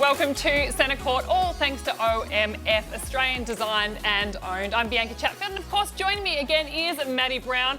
welcome to Centre Court, all thanks to OMF, Australian designed and owned. I'm Bianca Chatfield, and of course joining me again is Maddie Brown.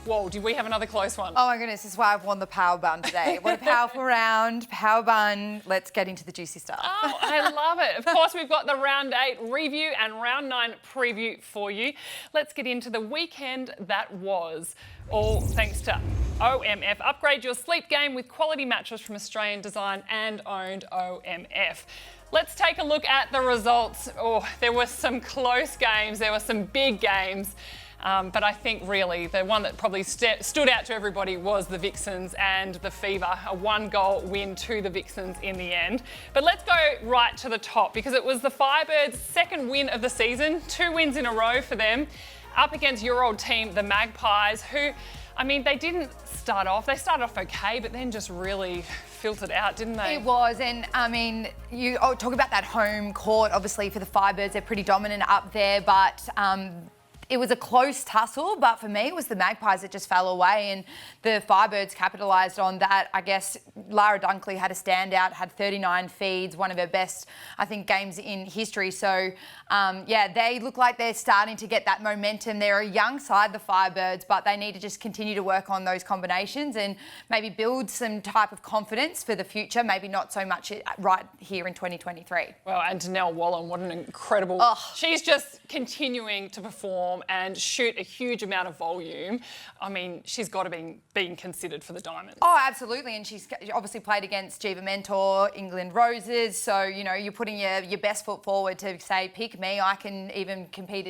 Whoa, did we have another close one? Oh my goodness, this is why I've won the power bun today. What a powerful round, power bun. Let's get into the juicy stuff. Oh, I love it. Of course, we've got the round 8 review and round 9 preview for you. Let's get into the weekend that was. All thanks to OMF. Upgrade your sleep game with quality mattress from Australian designed and owned OMF. Let's take a look at the results. Oh, there were some close games. There were some big games. But I think really the one that probably stood out to everybody was the Vixens and the Fever, a 1-goal win to the Vixens in the end. But let's go right to the top because it was the Firebirds' second win of the season, 2 wins in a row for them, up against your old team, the Magpies, who, I mean, they didn't start off. They started off okay, but then just really filtered out, didn't they? It was, and I mean, you talk about that home court, obviously for the Firebirds, they're pretty dominant up there, but it was a close tussle, but for me, it was the Magpies that just fell away, and the Firebirds capitalised on that. I guess Lara Dunkley had a standout, had 39 feeds, one of her best, I think, games in history. So, yeah, they look like they're starting to get that momentum. They're a young side, the Firebirds, but they need to just continue to work on those combinations and maybe build some type of confidence for the future, maybe not so much right here in 2023. Well, and Danelle Wallen, what an incredible... She's just continuing to perform and shoot a huge amount of volume. I mean, she's got to be being considered for the Diamonds. Oh, absolutely. And she's obviously played against Jiva Mentor, England Roses. So, you know, you're putting your best foot forward to say, pick me. I can even compete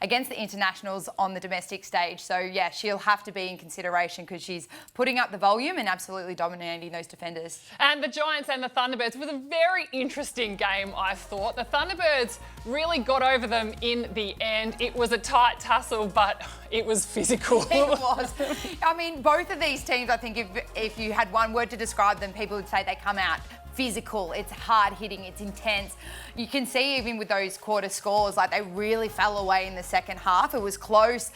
against the internationals on the domestic stage. So, yeah, she'll have to be in consideration because she's putting up the volume and absolutely dominating those defenders. And the Giants and the Thunderbirds was a very interesting game, I thought. The Thunderbirds really got over them in the end. It was a tight tussle, but it was physical. It was. I mean, both of these teams, I think if you had one word to describe them, people would say they come out physical. It's hard hitting, it's intense. You can see even with those quarter scores, like they really fell away in the second half. It was close.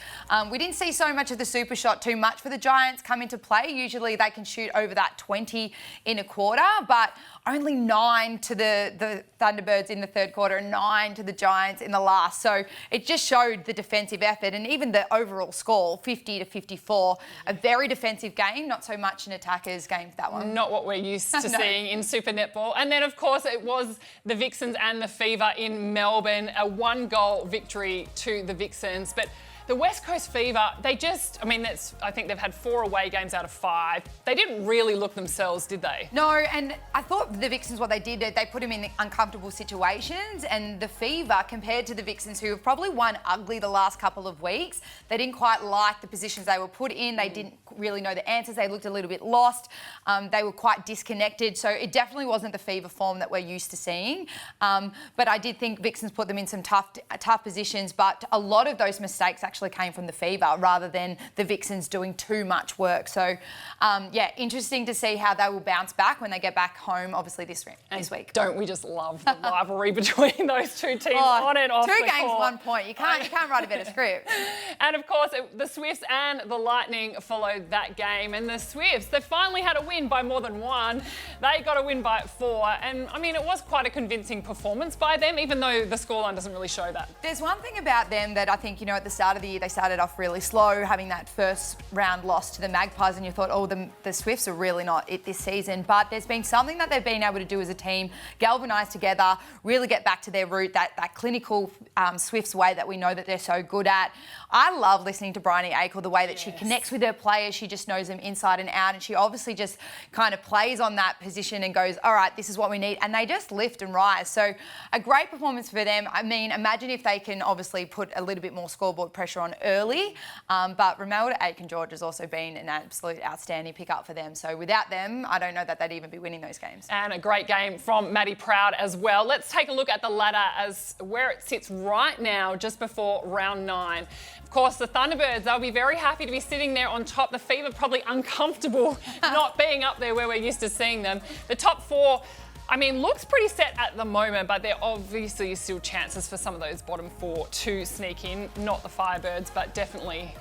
We didn't see so much of the super shot too much for the Giants come into play. Usually they can shoot over that 20 in a quarter, but only 9 to the Thunderbirds in the third quarter and 9 to the Giants in the last. So it just showed the defensive effort and even the overall score, 50-54. A very defensive game, not so much an attacker's game for that one. Not what we're used to seeing in Super Netball. And then, of course, it was the Vixens and the Fever in Melbourne, a 1-goal victory to the Vixens. But the West Coast Fever, they just, I mean, I think they've had 4 away games out of 5. They didn't really look themselves, did they? No, and I thought the Vixens, what they did, they put them in uncomfortable situations, and the Fever, compared to the Vixens, who have probably won ugly the last couple of weeks, they didn't quite like the positions they were put in. They didn't really know the answers. They looked a little bit lost. They were quite disconnected, so it definitely wasn't the Fever form that we're used to seeing. But I did think Vixens put them in some tough positions, but a lot of those mistakes actually came from the Fever rather than the Vixens doing too much work. So, yeah, interesting to see how they will bounce back when they get back home, obviously, this week. Don't we just love the rivalry between those two teams on and off the court? 2 games, 1 point. You can't write a better script. And, of course, the Swifts and the Lightning followed that game. And the Swifts, they finally had a win by more than 1. They got a win by 4. And, I mean, it was quite a convincing performance by them, even though the scoreline doesn't really show that. There's one thing about them that I think, you know, at the start of the year, they started off really slow, having that first round loss to the Magpies, and you thought, oh, the Swifts are really not it this season. But there's been something that they've been able to do as a team, galvanise together, really get back to their root, that clinical Swifts way that we know that they're so good at. I love listening to Bryony Akel, the way that she connects with her players. She just knows them inside and out, and she obviously just kind of plays on that position and goes, all right, this is what we need. And they just lift and rise. So a great performance for them. I mean, imagine if they can obviously put a little bit more scoreboard pressure on early. But Romelda Aitken-George has also been an absolute outstanding pick-up for them. So without them, I don't know that they'd even be winning those games. And a great game from Maddie Proud as well. Let's take a look at the ladder as where it sits right now, just before round 9. Of course, the Thunderbirds, they'll be very happy to be sitting there on top. The Fever probably uncomfortable not being up there where we're used to seeing them. The top 4, I mean, looks pretty set at the moment, but there obviously is still chances for some of those bottom 4 to sneak in. Not the Firebirds, but definitely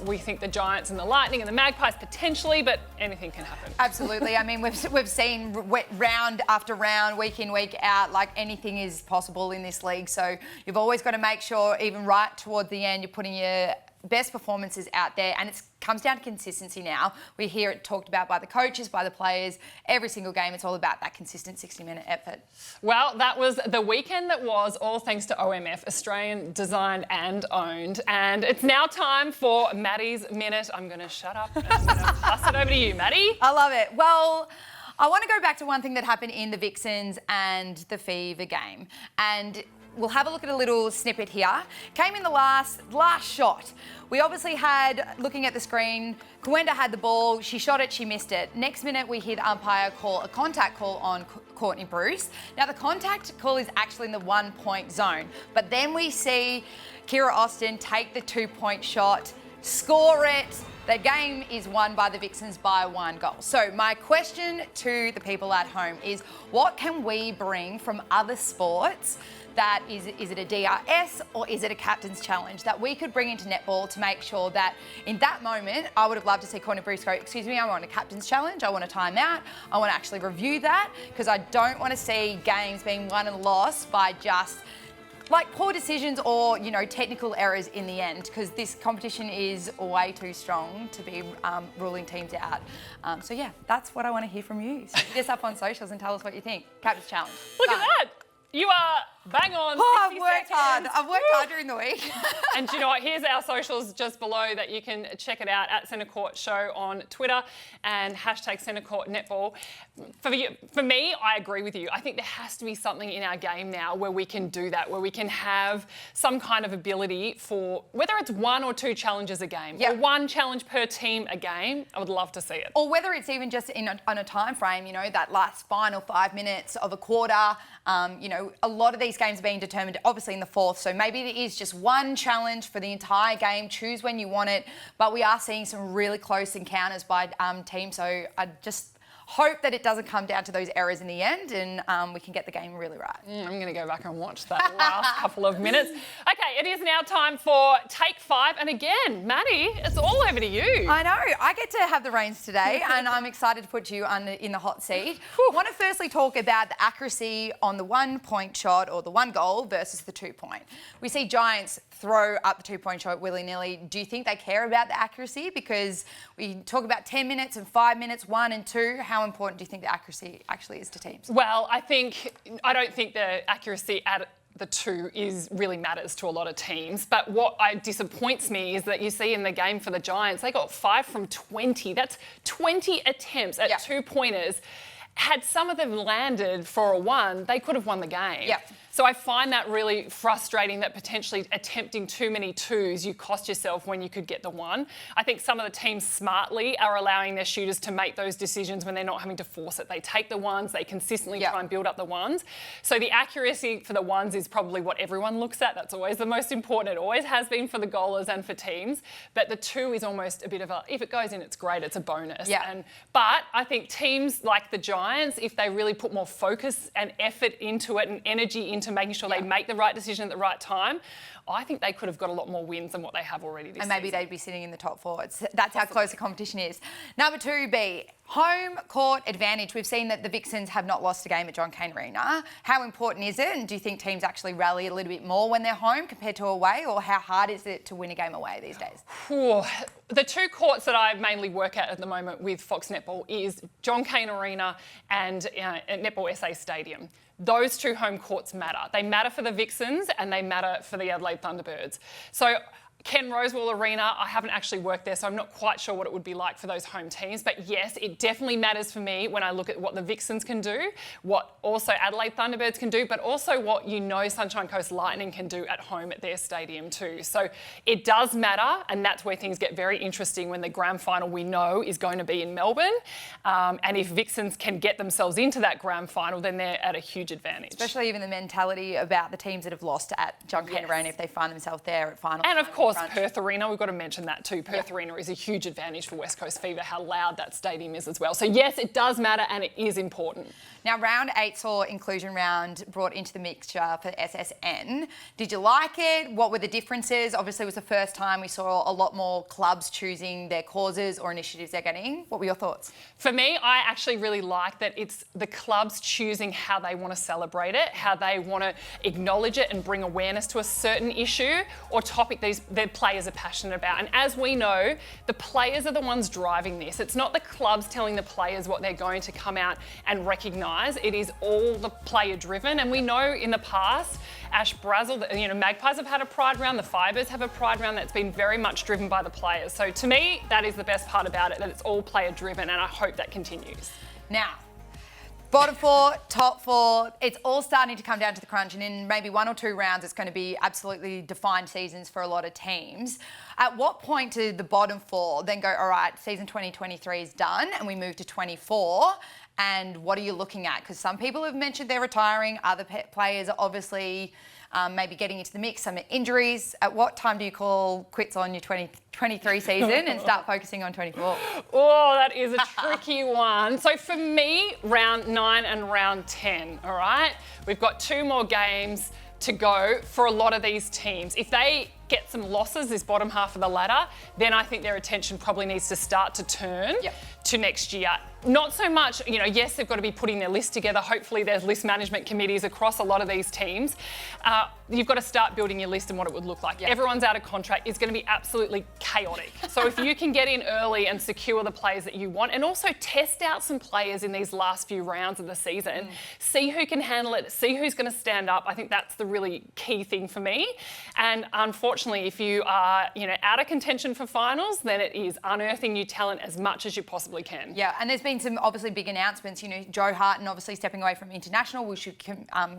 we think the Giants and the Lightning and the Magpies potentially, but anything can happen. Absolutely. I mean, we've seen round after round, week in, week out, like anything is possible in this league. So you've always got to make sure, even right toward the end, you're putting your best performances out there, and it comes down to consistency now. We hear it talked about by the coaches, by the players. Every single game, it's all about that consistent 60-minute effort. Well, that was the weekend that was, all thanks to OMF, Australian designed and owned. And it's now time for Maddie's Minute. I'm going to shut up and I'm going to pass it over to you, Maddie. I love it. Well, I want to go back to one thing that happened in the Vixens and the Fever game. And we'll have a look at a little snippet here. Came in the last shot. We obviously had, looking at the screen, Kawenda had the ball, she shot it, she missed it. Next minute, we hear the umpire call a contact call on Courtney Bruce. Now, the contact call is actually in the 1-point zone, but then we see Kira Austin take the 2-point shot, score it. The game is won by the Vixens by 1 goal. So my question to the people at home is, what can we bring from other sports? That is it a DRS or is it a captain's challenge that we could bring into netball to make sure that in that moment, I would have loved to see Courtney Bruce go, excuse me, I want a captain's challenge, I want a timeout, I want to actually review that, because I don't want to see games being won and lost by just like poor decisions or, you know, technical errors in the end, because this competition is way too strong to be ruling teams out. So yeah, that's what I want to hear from you. So hit us up on socials and tell us what you think. Captain's challenge. Look at that. You are bang on. Oh, I've worked hard. I've worked hard during the week. And you know what? Here's our socials just below that you can check it out at Centre Court Show on Twitter and hashtag Centre Court Netball. For me, I agree with you. I think there has to be something in our game now where we can do that, where we can have some kind of ability for whether it's 1 or 2 challenges a game, or 1 challenge per team a game. I would love to see it. Or whether it's even just on a time frame, you know, that last final 5 minutes of a quarter. You know, a lot of these games are being determined obviously in the 4th, so maybe there is just 1 challenge for the entire game. Choose when you want it, but we are seeing some really close encounters by teams, so I just hope that it doesn't come down to those errors in the end and we can get the game really right. I'm going to go back and watch that last couple of minutes. Okay, it is now time for Take 5. And again, Maddie, it's all over to you. I know. I get to have the reins today and I'm excited to put you in the hot seat. I want to firstly talk about the accuracy on the 1-point shot or the 1 goal versus the 2-point. We see Giants throw up the 2-point shot willy-nilly. Do you think they care about the accuracy? Because we talk about 10 minutes and 5 minutes, 1 and 2. How important do you think the accuracy actually is to teams? Well, I don't think the accuracy at the 2 really matters to a lot of teams. But what disappoints me is that you see in the game for the Giants, they got 5 from 20. That's 20 attempts at 2-pointers. Had some of them landed for a 1, they could have won the game. Yeah. So I find that really frustrating that potentially attempting too many 2s, you cost yourself when you could get the 1. I think some of the teams smartly are allowing their shooters to make those decisions when they're not having to force it. They take the 1s, they consistently try and build up the 1s. So the accuracy for the 1s is probably what everyone looks at. That's always the most important. It always has been for the goalers and for teams. But the 2 is almost a bit of if it goes in, it's great, it's a bonus. Yeah. But I think teams like the Giants, if they really put more focus and effort into it and energy into making sure they make the right decision at the right time, I think they could have got a lot more wins than what they have already this season. And maybe they'd be sitting in the top 4. That's how close the competition is. Number 2B, home court advantage. We've seen that the Vixens have not lost a game at John Cain Arena. How important is it? And do you think teams actually rally a little bit more when they're home compared to away? Or how hard is it to win a game away these days? The 2 courts that I mainly work at the moment with Fox Netball is John Cain Arena and Netball SA Stadium. Those 2 home courts matter. They matter for the Vixens and they matter for the Adelaide Thunderbirds. So Ken Rosewall Arena, I haven't actually worked there, so I'm not quite sure what it would be like for those home teams. But yes, it definitely matters for me when I look at what the Vixens can do, what also Adelaide Thunderbirds can do, but also what Sunshine Coast Lightning can do at home at their stadium too. So it does matter, and that's where things get very interesting when the grand final we know is going to be in Melbourne. And if Vixens can get themselves into that grand final, then they're at a huge advantage. Especially even the mentality about the teams that have lost at John Cain Arena if they find themselves there at final. And of course, course, Perth Arena, we've got to mention that too. Perth Arena is a huge advantage for West Coast Fever, how loud that stadium is as well. So yes, it does matter and it is important. Now, round 8 saw inclusion round brought into the mixture for SSN. Did you like it? What were the differences? Obviously, it was the first time we saw a lot more clubs choosing their causes or initiatives they're getting. What were your thoughts? For me, I actually really like that it's the clubs choosing how they want to celebrate it, how they want to acknowledge it and bring awareness to a certain issue or topic their players are passionate about. And as we know, the players are the ones driving this. It's not the clubs telling the players what they're going to come out and recognise. It is all the player driven, and we know in the past, Ash Brazel, Magpies have had a pride round, the Fibers have a pride round that's been very much driven by the players. So to me, that is the best part about it, that it's all player driven, and I hope that continues. Now, bottom 4, top 4, it's all starting to come down to the crunch, and in maybe 1 or 2 rounds, it's going to be absolutely defined seasons for a lot of teams. At what point do the bottom 4 then go, all right, season 2023 is done, and we move to 24? And what are you looking at? Because some people have mentioned they're retiring, other players are obviously maybe getting into the mix, some injuries. At what time do you call quits on your 2023 season and start focusing on 24? Oh, that is a tricky one. So for me, round 9 and round 10, all right? We've got 2 more games to go for a lot of these teams. If they get some losses this bottom half of the ladder, then I think their attention probably needs to start to turn to next year. Not so much, yes, they've got to be putting their list together. Hopefully there's list management committees across a lot of these teams. You've got to start building your list and what it would look like. Everyone's out of contract. It's going to be absolutely chaotic. So if you can get in early and secure the players that you want, and also test out some players in these last few rounds of the season, see who can handle it, see who's going to stand up. I think that's the really key thing for me. And unfortunately, if you are, out of contention for finals, then it is unearthing new talent as much as you possibly can. Yeah, and there's been some obviously big announcements. Joe Harton obviously stepping away from international. We should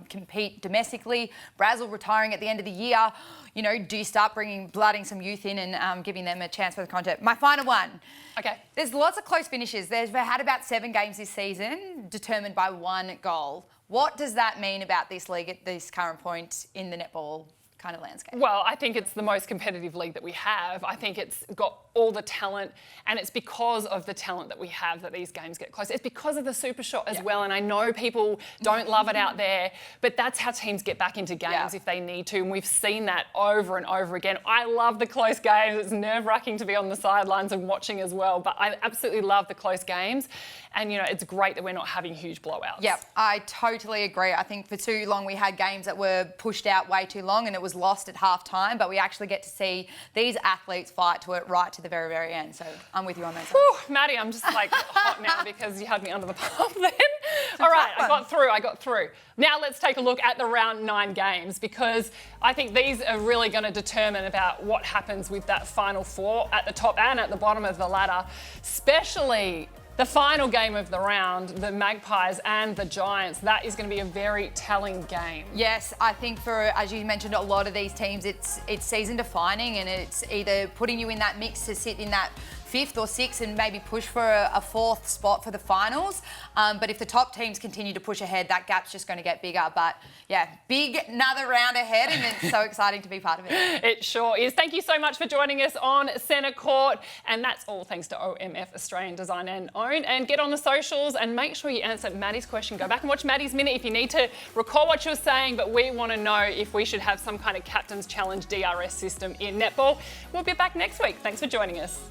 compete domestically. Brazel retiring at the end of the year. Do you start blooding some youth in and giving them a chance for the contest? My final one. Okay. There's lots of close finishes. They've had about 7 games this season determined by 1 goal. What does that mean about this league at this current point in the netball kind of landscape? Well, I think it's the most competitive league that we have. I think it's got all the talent, and it's because of the talent that we have that these games get close. It's because of the super shot as well, and I know people don't love it out there, but that's how teams get back into games if they need to, and we've seen that over and over again. I love the close games. It's nerve-wracking to be on the sidelines and watching as well, but I absolutely love the close games, and it's great that we're not having huge blowouts. Yeah, I totally agree. I think for too long we had games that were pushed out way too long and it was lost at half time, but we actually get to see these athletes fight to it right to the very, very end. So I'm with you on that. Whew, Maddie, I'm just hot now because you had me under the pump then. All right, I got through. Now let's take a look at the round 9 games, because I think these are really going to determine about what happens with that final 4 at the top and at the bottom of the ladder, especially the final game of the round, the Magpies and the Giants. That is going to be a very telling game. Yes, I think for, as you mentioned, a lot of these teams, it's season defining, and it's either putting you in that mix to sit in that 5th or 6th and maybe push for a 4th spot for the finals. But if the top teams continue to push ahead, that gap's just going to get bigger. But yeah, another round ahead, and it's so exciting to be part of it. It sure is. Thank you so much for joining us on Centre Court. And that's all thanks to OMF, Australian Design and Own. And get on the socials and make sure you answer Maddie's question. Go back and watch Maddie's Minute if you need to recall what you were saying, but we want to know if we should have some kind of Captain's Challenge DRS system in netball. We'll be back next week. Thanks for joining us.